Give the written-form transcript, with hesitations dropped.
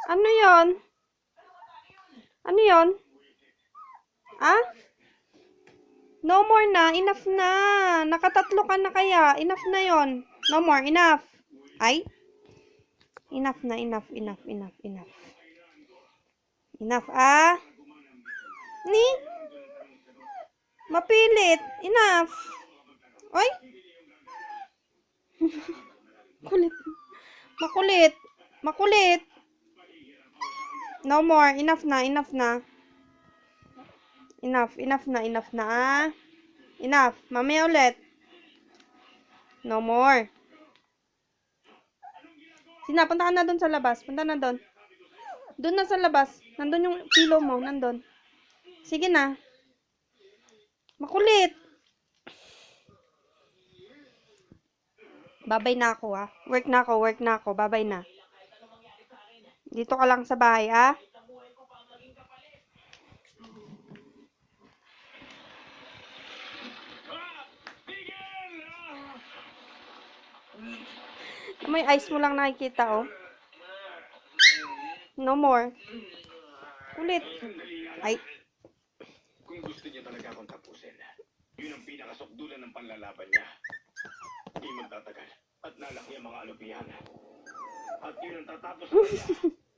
Ano yon? Ano yon? Ah? No more na. Enough na. Nakatatlo ka na kaya. Enough na yon. No more. Enough. Ay? Enough na. Enough. Enough. Enough. Enough. Enough. Ah? Ni? Mapilit. Enough. Oy? Kulit. Makulit. Makulit. No more. Enough na. Enough na. Enough. Enough na. Enough na. Ah? Enough. Mamaya ulit. No more. Sina, punta ka na doon sa labas. Punta na doon. Doon na sa labas. Nandun yung pillow mo. Nandun. Sige na. Makulit. Babay na ako, ah. Work na ako. Work na ako. Babay na. Dito ka lang sa bahay, ah. May eyes mo lang nakikita, oh. No more. Kulit. Ay. Kung gusto niya talaga akong tapusin, yun ang pinakasukdulan ng panlalaban niya. Di magtatagal at nalaki ang mga alupihan. At yun ang tatapos sa kanya.